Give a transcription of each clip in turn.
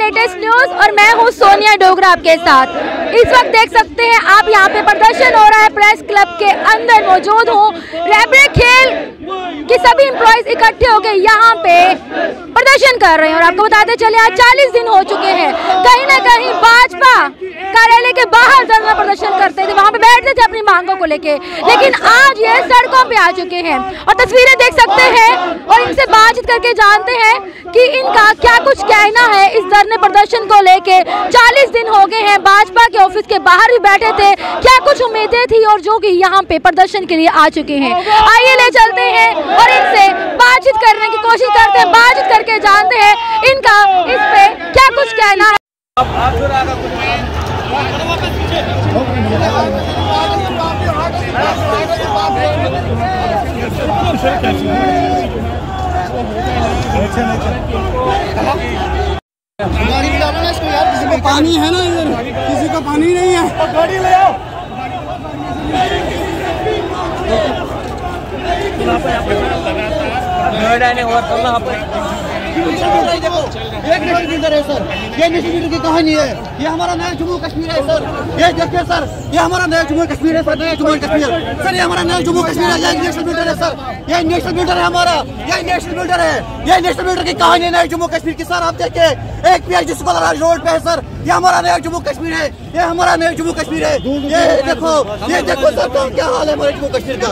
Latest news और मैं हूं सोनिया डोगरा आपके साथ। इस वक्त देख सकते हैं आप यहाँ पे प्रदर्शन हो रहा है, प्रेस क्लब के अंदर मौजूद हूँ। रैबरे खेल के सभी एम्प्लॉयज इकट्ठे होकर यहाँ पे प्रदर्शन कर रहे हैं और आपको बताते चले आज 40 दिन हो चुके हैं। कहीं ना कहीं भाजपा कार्यालय के बाहर धरना प्रदर्शन करते थे, वहाँ पे बैठते थे अपनी मांगों को लेके, लेकिन आज ये सड़कों पे आ चुके हैं और तस्वीरें देख सकते हैं और इनसे बातचीत करके जानते हैं कि इनका क्या कुछ कहना है इस धरने प्रदर्शन को लेके। 40 दिन हो गए हैं, भाजपा के ऑफिस के बाहर भी बैठे थे, क्या कुछ उम्मीदें थी और जो कि यहाँ पे प्रदर्शन के लिए आ चुके हैं। आइए ले चलते हैं और इनसे बातचीत करने की कोशिश करते हैं, बातचीत करके जानते हैं इनका इस पे क्या कुछ कहना है। किसी को पानी है ना, इधर किसी को पानी नहीं है, गाड़ी ले आओ। एक नेशनल बिल्डर है सर, ये नेशनल बिल्डर की कहानी है। ये हमारा नया जम्मू कश्मीर है सर, ये देखिए सर, ये हमारा नया जम्मू कश्मीर है सर, नया जम्मू कश्मीर सर, ये हमारा नया जम्मू कश्मीर है। ये नेशनल बिल्डर है सर, ये नेशनल बिल्डर है हमारा, ये नेशनल बिल्डर है, ये नेशनल बिल्डर की कहानी है नया जम्मू कश्मीर की सर। आप देखिए एक PhD स्कॉलर रोड पे है सर, ये हमारा नया जम्मू कश्मीर है, ये हमारा नया जम्मू कश्मीर है। ये देखो सर क्या हाल है हमारे जम्मू कश्मीर का।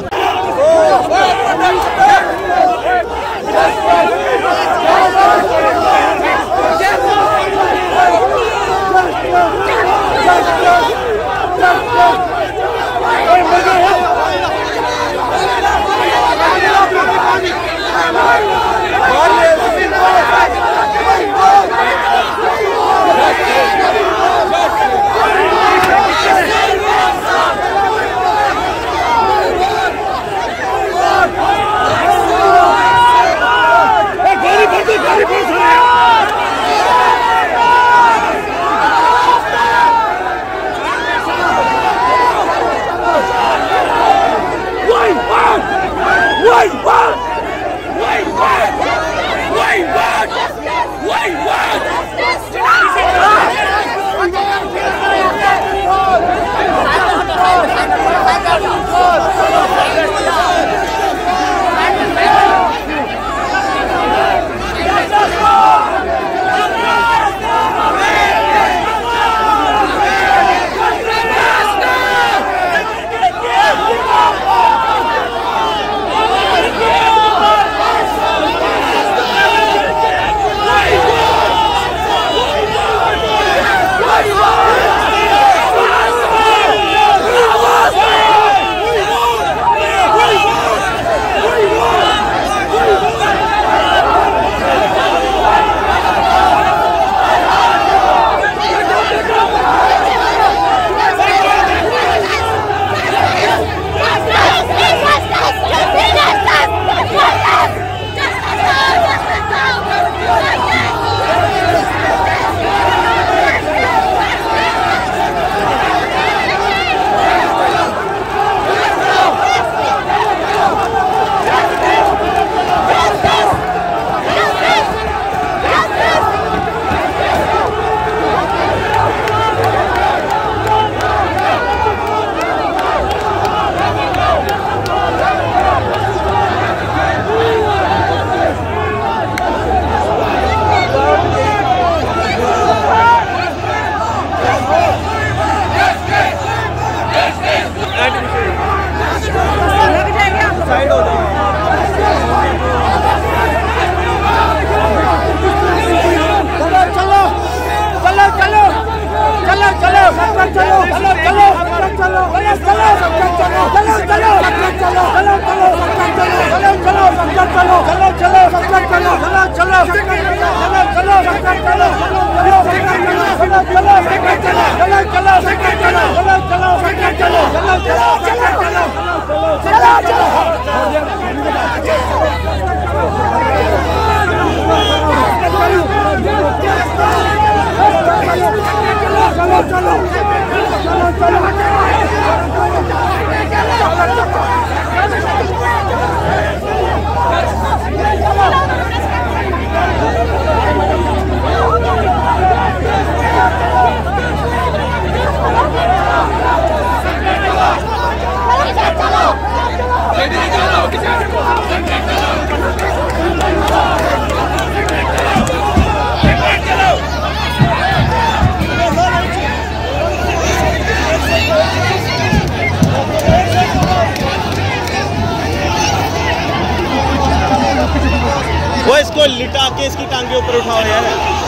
इसको लिटा के इसकी टांगे ऊपर उठाओ यार,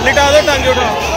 लिटा दो, टांगे उठाओ।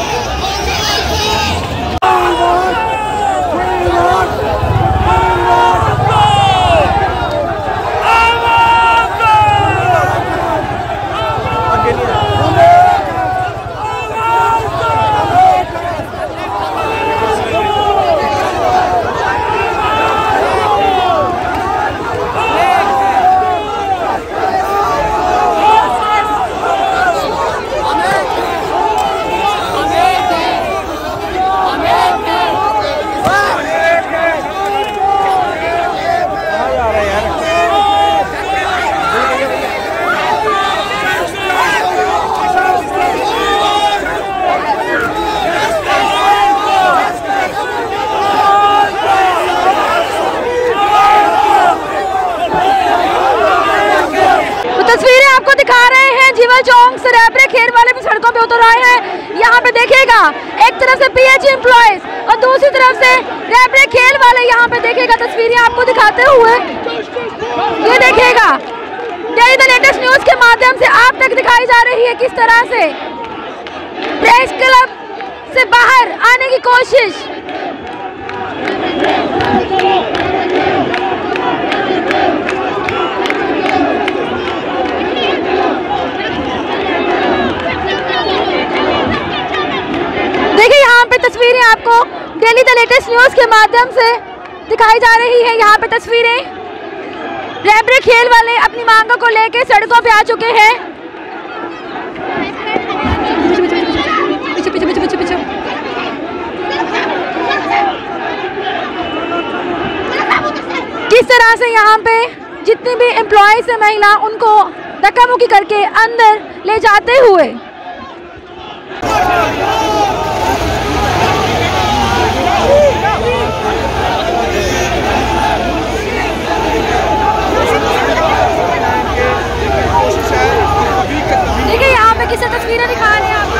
तस्वीरें आपको दिखा रहे हैं जीवल चौक से रैबरे खेल वाले भी सड़कों पे उतर आए हैं। यहाँ पे देखिएगा एक तरफ से पीएचई एम्प्लॉयज और दूसरी तरफ से रैबरे खेल वाले यहाँ पे देखिएगा तस्वीरें आपको दिखाते हुए। ये देखिएगा डेली द लेटेस्ट न्यूज के माध्यम से आप तक दिखाई जा रही है किस तरह से प्रेस क्लब से बाहर आने की कोशिश। देखिए यहाँ पे तस्वीरें आपको डेली द लेटेस्ट न्यूज के माध्यम से दिखाई जा रही है। यहाँ पे तस्वीरें रैबरे खेल वाले अपनी मांगों को लेके सड़कों पे आ चुके हैं। किस तरह से यहाँ पे जितनी भी एम्प्लॉयज है महिला उनको धक्का मुक्की करके अंदर ले जाते हुए। देखिए यहाँ पे किस तस्वीरें दिखा रहे हैं आपको।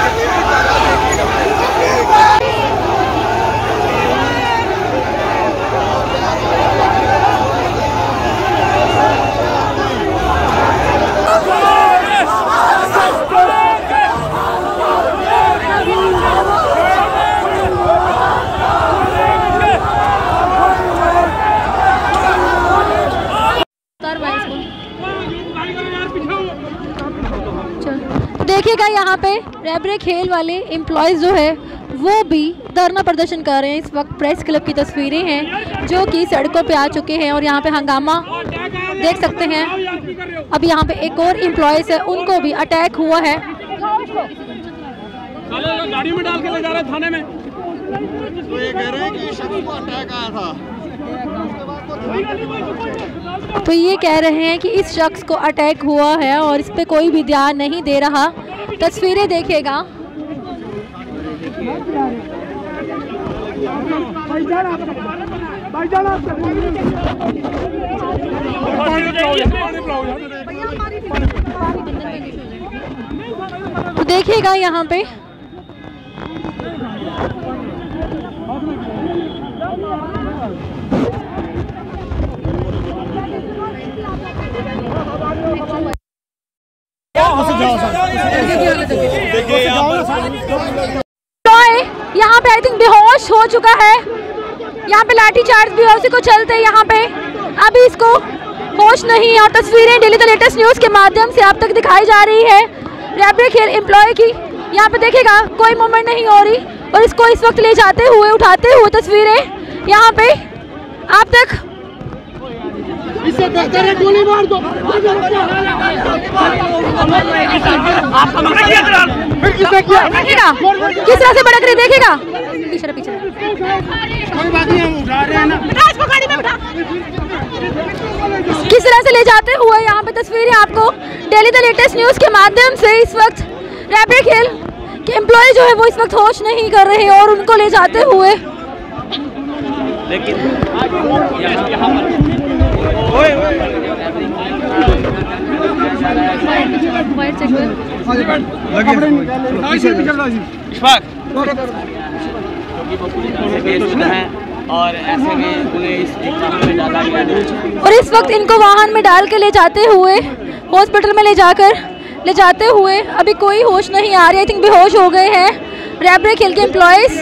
देखिएगा यहाँ पे रैबरे खेल वाले एम्प्लॉयज़ जो है वो भी धरना प्रदर्शन कर रहे हैं। इस वक्त प्रेस क्लब की तस्वीरें हैं जो कि सड़कों पे आ चुके हैं और यहाँ पे हंगामा देख सकते हैं। अब यहाँ पे एक और एम्प्लॉयज़ है उनको भी अटैक हुआ है। गाड़ी में डाल के ले जा रहे थाने में। तो ये कह रहे हैं कि शख्स को अटैक आया था। तो ये कह रहे हैं कि इस शख्स को अटैक हुआ है और इस पे कोई भी ध्यान नहीं दे रहा। तस्वीरें देखिएगा। तो देखिएगा यहाँ पे यहाँ पे आई थिंक बेहोश हो चुका है। यहाँ पे लाठी चार्ज भी उसी को चलते यहाँ पे अभी इसको होश नहीं है। और तस्वीरें डेली द लेटेस्ट न्यूज के माध्यम से आप तक दिखाई जा रही है रैबरे खेल एम्प्लॉय की। यहाँ पे देखिएगा कोई मूवमेंट नहीं हो रही और इसको इस वक्त ले जाते हुए उठाते हुए तस्वीरें यहाँ पे आप तक। इससे बेहतर है गोली मार दो। देखिएगा किस तरह से भड़क रही, देखिएगा पीछे पीछे। कोई बात नहीं, हम उठा रहे हैं ना। किस तरह से ले जाते हुए यहाँ पे तस्वीरें आपको डेली द लेटेस्ट न्यूज के माध्यम से। इस वक्त रैबरे खेल के एम्प्लॉय जो है वो इस वक्त होश नहीं कर रहे और उनको ले जाते हुए। लेकिन और ऐसे में उन्हें इस वाहन में डाला गया और इस वक्त इनको वाहन में डाल के ले जाते हुए हॉस्पिटल में ले जाकर ले जाते हुए अभी कोई होश नहीं आ रही। आई थिंक बेहोश हो गए हैं रैब्रेक हिल के एम्प्लॉयज़।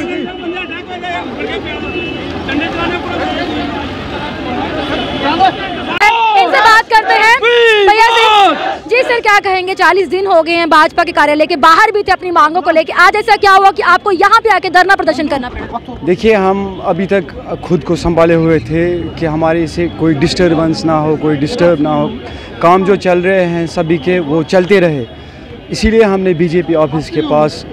इनसे बात करते हैं भैया से। जी सर, क्या कहेंगे? 40 दिन हो गए हैं भाजपा के कार्यालय के बाहर भी थे अपनी मांगों को लेके, आज ऐसा क्या हुआ कि आपको यहाँ पे आके धरना प्रदर्शन करना पड़ा? देखिए, हम अभी तक खुद को संभाले हुए थे कि हमारे से कोई डिस्टर्बेंस ना हो, कोई डिस्टर्ब ना हो, काम जो चल रहे हैं सभी के वो चलते रहे। इसीलिए हमने बीजेपी ऑफिस के पास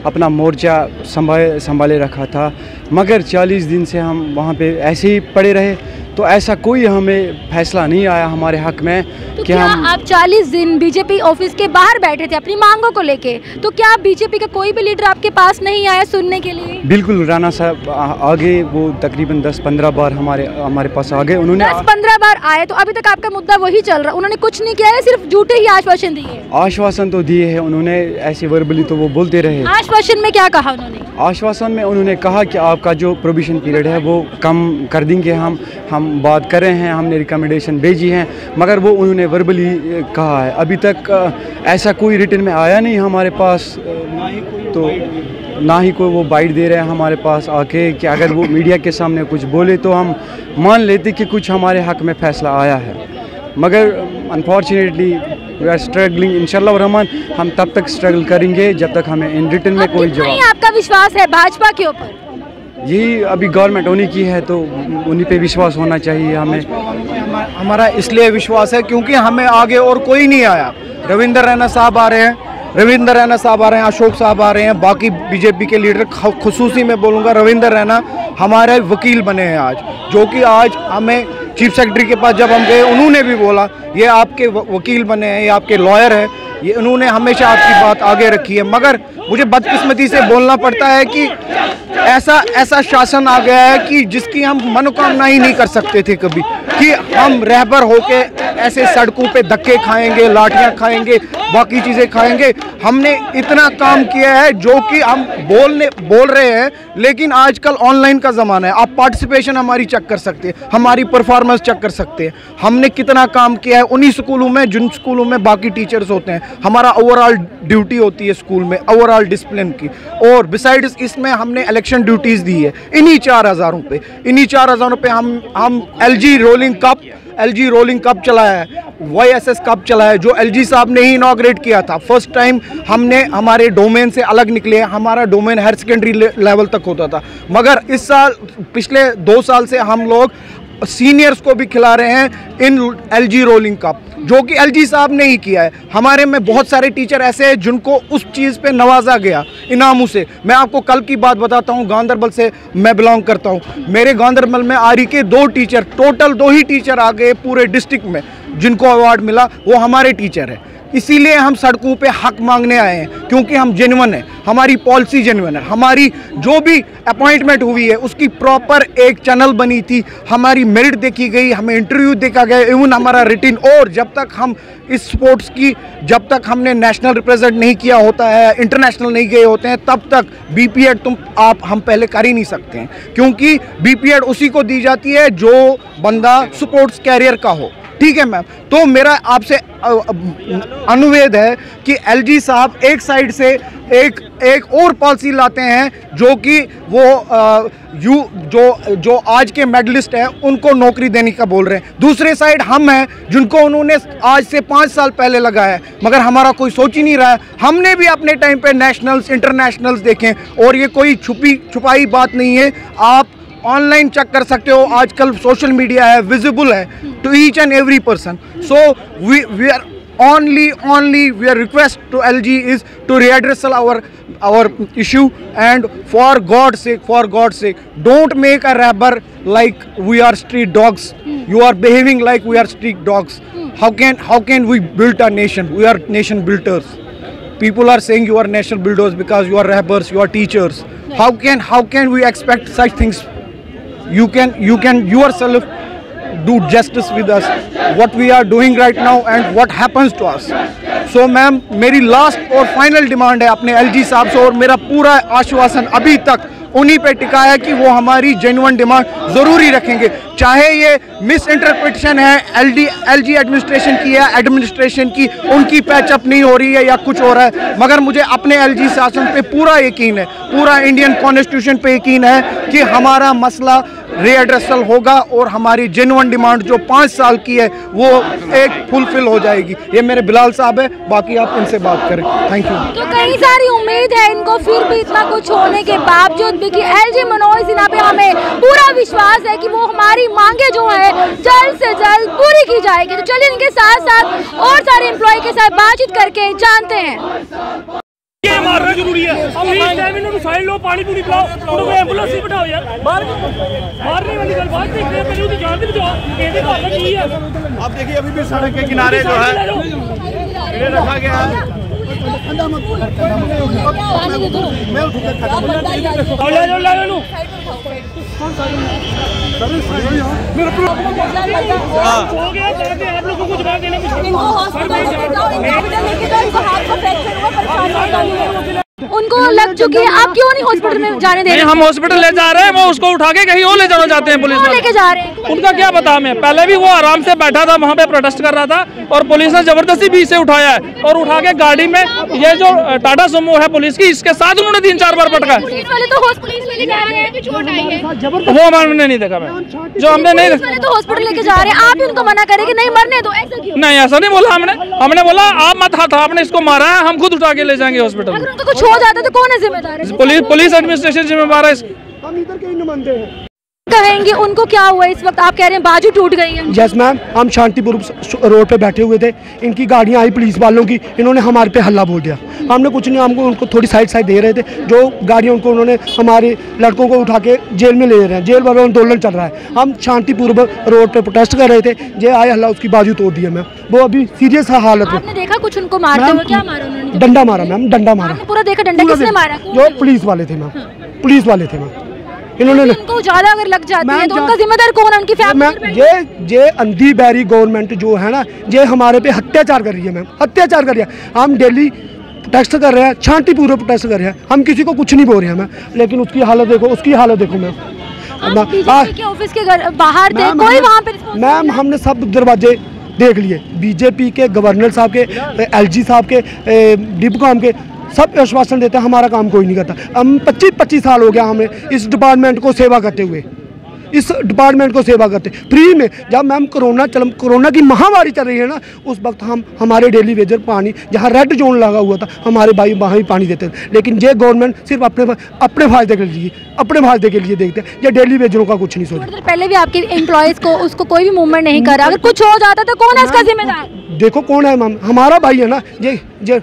अपना मोर्चा संभाले रखा था। मगर 40 दिन से हम वहाँ पे ऐसे ही पड़े रहे, तो ऐसा कोई हमें फैसला नहीं आया हमारे हक में। तो क्या आप 40 दिन बीजेपी ऑफिस के बाहर बैठे थे अपनी मांगों को लेके, तो क्या बीजेपी का कोई भी लीडर आपके पास नहीं आया सुनने के लिए? बिल्कुल, राणा साहब आगे, वो तकरीबन 10-15 बार हमारे पास आ गए। उन्होंने 10-15 बार आए, तो अभी तक आपका मुद्दा वही चल रहा, उन्होंने कुछ नहीं किया है, सिर्फ झूठे ही आश्वासन दिए? आश्वासन तो दिए हैं उन्होंने, ऐसे वर्बली तो वो बोलते रहे। आश्वासन में क्या कहा उन्होंने? आश्वासन में उन्होंने कहा कि आपका जो प्रोविजन पीरियड है वो कम कर देंगे, हम बात कर रहे हैं, हमने रिकमेंडेशन भेजी हैं, मगर वो उन्होंने वर्बली कहा है। अभी तक ऐसा कोई रिटर्न में आया नहीं हमारे पास, तो ना ही कोई वो बाइट दे रहे हैं हमारे पास आके कि अगर वो मीडिया के सामने कुछ बोले तो हम मान लेते कि कुछ हमारे हक में फैसला आया है। मगर अनफॉर्चुनेटली वी आर स्ट्रगलिंग। इंशाल्लाह रहमान हम तब तक स्ट्रगल करेंगे जब तक हमें इन रिटर्न में कोई जवाब। आपका विश्वास है भाजपा के ऊपर? यही अभी गवर्नमेंट होने की है तो उन्हीं पे विश्वास होना चाहिए हमें। हमारा इसलिए विश्वास है क्योंकि हमें आगे और कोई नहीं आया। रविंद्र रैना साहब आ रहे हैं, अशोक साहब आ रहे हैं, बाकी बीजेपी के लीडर, खुसूसी में बोलूँगा रविंद्र रैना हमारे वकील बने हैं आज, जो कि आज हमें चीफ सेक्रेटरी के पास जब हम गए उन्होंने भी बोला ये आपके वकील बने हैं, ये आपके लॉयर हैं, ये उन्होंने हमेशा आपकी बात आगे रखी है। मगर मुझे बदकिस्मती से बोलना पड़ता है कि ऐसा शासन आ गया है कि जिसकी हम मनोकामना ही नहीं कर सकते थे कभी, कि हम रहबर होके ऐसे सड़कों पे धक्के खाएंगे, लाठियां खाएंगे, बाकी चीज़ें खाएंगे। हमने इतना काम किया है जो कि हम बोल रहे हैं, लेकिन आजकल ऑनलाइन का ज़माना है, आप पार्टिसिपेशन हमारी चेक कर सकते हैं, हमारी परफॉर्मेंस चेक कर सकते हैं। हमने कितना काम किया है उन्हीं स्कूलों में जिन स्कूलों में बाकी टीचर्स होते हैं। हमारा ओवरऑल ड्यूटी होती है स्कूल में, ओवरऑल डिसिप्लिन की, और बिसाइड्स इसमें हमने इलेक्शन ड्यूटीज़ दी है। इन्हीं 4,000 पे हम एलजी रोलिंग कप चलाया है, YSS कप चलाया है, जो LG साहब ने ही इनॉग्रेट किया था। फर्स्ट टाइम हमने हमारे डोमेन से अलग निकले, हमारा डोमेन हायर सेकेंडरी लेवल तक होता था, मगर इस साल पिछले 2 साल से हम लोग सीनियर्स को भी खिला रहे हैं इन LG रोलिंग कप, जो कि LG साहब ने ही किया है। हमारे में बहुत सारे टीचर ऐसे हैं जिनको उस चीज़ पे नवाजा गया इनामों से। मैं आपको कल की बात बताता हूँ, गांधरबल से मैं बिलोंग करता हूँ, मेरे गांधरबल में आरी के 2 टीचर, टोटल 2 ही टीचर आ गए पूरे डिस्ट्रिक्ट में जिनको अवार्ड मिला, वो हमारे टीचर हैं। इसीलिए हम सड़कों पे हक मांगने आए हैं, क्योंकि हम जेन्युइन हैं, हमारी पॉलिसी जेन्युइन है, हमारी जो भी अपॉइंटमेंट हुई है उसकी प्रॉपर एक चैनल बनी थी, हमारी मेरिट देखी गई, हमें इंटरव्यू देखा गया, इवन हमारा रिटिन। और जब तक हम इस स्पोर्ट्स की, जब तक हमने नेशनल रिप्रेजेंट नहीं किया होता है, इंटरनेशनल नहीं गए होते हैं, तब तक BPEd हम पहले कर ही नहीं सकते हैं, क्योंकि BPEd उसी को दी जाती है जो बंदा स्पोर्ट्स कैरियर का हो। ठीक है मैम, तो मेरा आपसे अनुरोध है कि LG साहब एक साइड से एक और पॉलिसी लाते हैं, जो कि वो जो आज के मेडलिस्ट हैं उनको नौकरी देने का बोल रहे हैं। दूसरे साइड हम हैं जिनको उन्होंने आज से 5 साल पहले लगाया है, मगर हमारा कोई सोच ही नहीं रहा है। हमने भी अपने टाइम पे नेशनल्स, इंटरनेशनल्स देखें, और ये कोई छुपाई बात नहीं है, आप ऑनलाइन चेक कर सकते हो, आजकल सोशल मीडिया है, विजिबल है to each and every person. So we are only we are request to LG is to readdress our issue, and for God's sake don't make a rapper like we are street dogs. You are behaving like we are street dogs. How can we build a nation? We are nation builders. People are saying you are nation builders because you are rappers, you are teachers. How can we expect such things? You can yourself do justice with us, what we are doing right now and what happens to us. So ma'am, मेरी last और final demand है अपने LG साहब से, और मेरा पूरा आश्वासन अभी तक उन्हीं पे टिका है कि वो हमारी जेन्युइन डिमांड ज़रूरी रखेंगे, चाहे ये मिस इंटरप्रिटेशन है एलजी एडमिनिस्ट्रेशन की है, एडमिनिस्ट्रेशन की उनकी पैचअप नहीं हो रही है या कुछ हो रहा है, मगर मुझे अपने एलजी शासन पे पूरा यकीन है, पूरा इंडियन कॉन्स्टिट्यूशन पे यकीन है कि हमारा मसला रीएड्रेसल होगा और हमारी जेन्युइन डिमांड जो 5 साल की है वो एक फुलफिल हो जाएगी। ये मेरे बिलाल साहब है, बाकी आप इनसे बात करें। Thank you. तो कई सारी उम्मीद है इनको, फिर भी इतना कुछ होने के बावजूद भी कि एलजी मनोज सिन्हा पे हमें पूरा विश्वास है कि वो हमारी मांगे जो है जल्द से जल्द पूरी की जाएगी। तो चलिए इनके साथ साथ और सारे एम्प्लॉय के साथ बातचीत करके जानते हैं। ये मारना जरूरी है। अब इस टाइम इन्होंने साइड लो, पानी पूरी पिलाओ, उनको एम्बुलेंस ही बिठाओ यार। मारने वाली गल बात नहीं है, मेरी तो जान दी बचाओ। ये भागना की है। अब देखिए अभी भी सड़क के किनारे जो है ये रखा गया है। उनको लग चुकी है, आप क्यों नहीं हॉस्पिटल में जाने दे रहे? हम हॉस्पिटल ले जा रहे हैं, वो उसको उठा के कहीं और ले जाना चाहते हैं पुलिस लेके जा रहे हैं। उनका क्या पता हमें। पहले भी वो आराम से बैठा था वहाँ पे प्रोटेस्ट कर रहा था और पुलिस ने जबरदस्ती भी इसे उठाया है और उठा के गाड़ी में ये जो टाटा सुमो है पुलिस की, इसके साथ उन्होंने 3-4 बार पटका। पुलिस वाले तो हॉस्पिटल लेके जा रहे हैं, चोट आई है वो हमने नहीं देखा। मैं जो हमने नहीं वाले तो हॉस्पिटल लेके जा रहे हैं, आप ही उनको मना करें कि नहीं मरने दो, ऐसा क्यों? नहीं ऐसा नहीं बोला हमने बोला आप मत हाथ, आपने इसको मारा है, हम खुद उठा के ले जाएंगे हॉस्पिटल। अगर उनको कुछ हो जाता तो कौन है जिम्मेदार है? पुलिस एडमिनिस्ट्रेशन जिम्मेदार है। हम इधर के ही नुमाइंदे हैं। कहेंगे उनको क्या हुआ इस वक्त? आप कह रहे हैं बाजू टूट गई है। यस मैम, हम शांतिपुर रोड पे बैठे हुए थे, इनकी गाड़ियाँ आई पुलिस वालों की, इन्होंने हमारे पे हल्ला बोल दिया। हमने कुछ नहीं, हमको उनको थोड़ी साइड दे रहे थे, जो गाड़ियों को उन्होंने हमारे लड़कों को उठा के जेल में ले रहे हैं, जेल वालों आंदोलन चल रहा है। हम शांतिपुर रोड पे प्रोटेस्ट कर रहे थे, जे आए हल्ला, उसकी बाजू तोड़ दिया मैम, वो अभी सीरियस है हालत में। आपने देखा कुछ उनको मारते हुए? क्या मारा उन्होंने? डंडा मारा मैम, डंडा मारा। पूरा देखा डंडा किसने मारा? जो पुलिस वाले थे मैम, पुलिस वाले थे मैम। इन्होंने उनको ज्यादा अगर लग जाती है तो उनका जिम्मेदार कौन है? उनकी फैमिली। ये अंधी बैरी गवर्नमेंट जो है ना, ये हमारे पे अत्याचार कर रही है मैम, अत्याचार कर रही है। हम डेली प्रोटेस्ट कर रहे हैं, शांतिपूर्वक प्रोटेस्ट कर रहे हैं, हम किसी को कुछ नहीं बोल रहे हैं मैम, लेकिन उसकी हालत देखो, उसकी हालत देखो मैम। ऑफिस के बाहर थे, कोई वहाँ पे? मैम हमने सब दरवाजे देख लिए, बीजेपी के, गवर्नर साहब के, एलजी साहब के, डिपकॉम के, सब आश्वासन देते हैं, हमारा काम कोई नहीं करता। हम 25 साल हो गया हमें इस डिपार्टमेंट को सेवा करते हुए, इस डिपार्टमेंट को सेवा करते फ्री में। जब मैम कोरोना की महामारी चल रही है ना, उस वक्त हम हमारे डेली वेजर पानी, जहाँ रेड जोन लगा हुआ था, हमारे भाई वहाँ ही पानी देते थे। लेकिन ये गवर्नमेंट सिर्फ अपने फायदे के लिए, अपने फायदे के लिए देखते हैं, ये डेली वेजरों का कुछ नहीं सोचते। पहले भी आपके एम्प्लॉयज़ को उसको कोई भी मूवमेंट नहीं करा, अगर कुछ हो जाता तो कौन है इसका जिम्मेदार? देखो कौन है मैम, हमारा भाई है ना, ये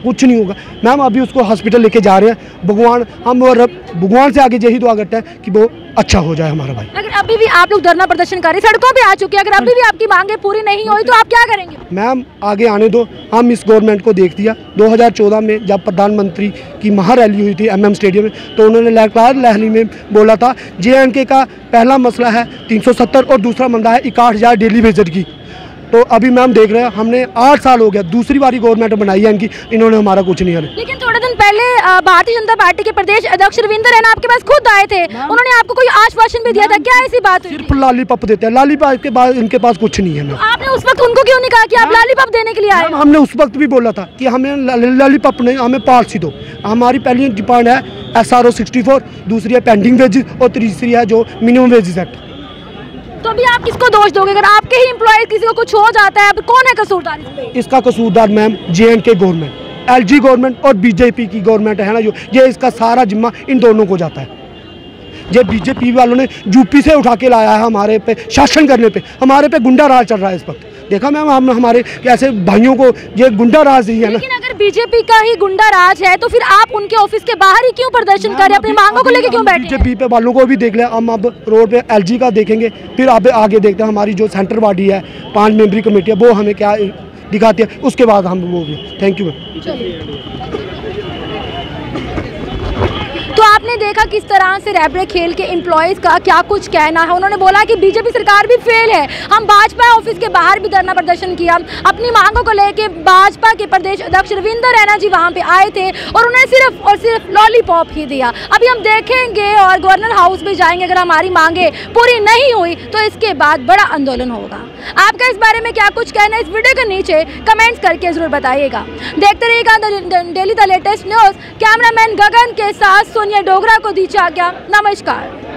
कुछ नहीं होगा मैम। अभी उसको हॉस्पिटल लेके जा रहे हैं, भगवान भगवान से आगे यही दुआ करते हैं कि वो अच्छा हो जाए हमारा भाई। अगर अभी भी आप लोग धरना प्रदर्शन कर रहे हैं, सड़कों पे आ चुके हैं, अगर अभी भी आपकी मांगे पूरी नहीं हुई तो आप क्या करेंगे? मैम आगे आने दो, हम इस गवर्नमेंट को देख दिया। 2014 में जब प्रधानमंत्री की महारैली हुई थी MM स्टेडियम में, तो उन्होंने लहरी में बोला था JNK का पहला मसला है 370 और दूसरा मसला है 61,000 डेली वेजर की। तो अभी मैम देख रहे हैं, हमने 8 साल हो गया, दूसरी बारी गवर्नमेंट बनाई है इनकी, इन्होंने हमारा कुछ नहीं किया। लेकिन थोड़े दिन पहले भारतीय जनता पार्टी के प्रदेश अध्यक्ष रविंदर रैना आपके पास खुद आए थे, उन्होंने आपको कोई आश्वासन भी दिया था, क्या ऐसी बात हुई? सिर्फ लॉलीपॉप देते हैं, लॉलीपॉप के बाद इनके पास कुछ नहीं है। आपने उस वक्त उनको क्यों नहीं कहा कि आप लॉलीपॉप देने के लिए आए? हमने उस वक्त भी बोला था कि हमें लॉलीपॉप नहीं, हमें पॉलिसी दो। हमारी पहली डिमांड है SRO 64, दूसरी है पेंडिंग वेजेस और तीसरी है जो मिनिमम वेजेस एक्ट। तो अभी आप किसको दोष दोगे? अगर आपके ही एम्प्लॉय किसी को कुछ हो जाता है, अब कौन है कसूरदार इसमें? इसका कसूरदार ma'am JNK government, LG government और बीजेपी की गवर्नमेंट है ना, जो ये इसका सारा जिम्मा इन दोनों को जाता है। ये बीजेपी वालों ने यूपी से उठा के लाया है हमारे पे शासन करने पे, हमारे पे गुंडा राज चल रहा है इस वक्त। देखा मैम, हम हमारे ऐसे भाइयों को ये गुंडा राज ही है ना। लेकिन अगर बीजेपी का ही गुंडा राज है तो फिर आप उनके ऑफिस के बाहर ही क्यों प्रदर्शन कर रहे हैं? अपनी मांगों को लेकर क्यों बैठे? बीजेपी पे वालों को भी देख लिया, हम अब रोड पे LG का देखेंगे, फिर अब आगे देखते हैं हमारी जो सेंटर बॉडी है 5 मेंबरी कमेटी है, वो हमें क्या दिखाती है, उसके बाद हम वो भी। Thank you ma'am. तो आपने आपने देखा किस तरह से रैबरे खेल के एम्प्लॉयज़ का क्या कुछ कहना है। उन्होंने बोला कि बीजेपी सरकार भी फेल है। हम भाजपा ऑफिस के बाहर भी धरना प्रदर्शन किया, अपनी मांगों को लेके भाजपा के प्रदेश अध्यक्ष रविंदर रैना जी वहाँ पे आए थे और उन्हें सिर्फ और सिर्फ लॉलीपॉप ही दिया। अभी हम देखेंगे और गवर्नर हाउस भी जाएंगे, अगर हमारी मांगे पूरी नहीं हुई तो इसके बाद बड़ा आंदोलन होगा। आपका इस बारे में क्या कुछ कहना है, इस वीडियो के नीचे कमेंट्स करके जरूर बताइएगा। देखते रहिएगा daily the latest news. Cameraman Gagan के साथ सोनिया डोगरा को दी आज्ञा। नमस्कार।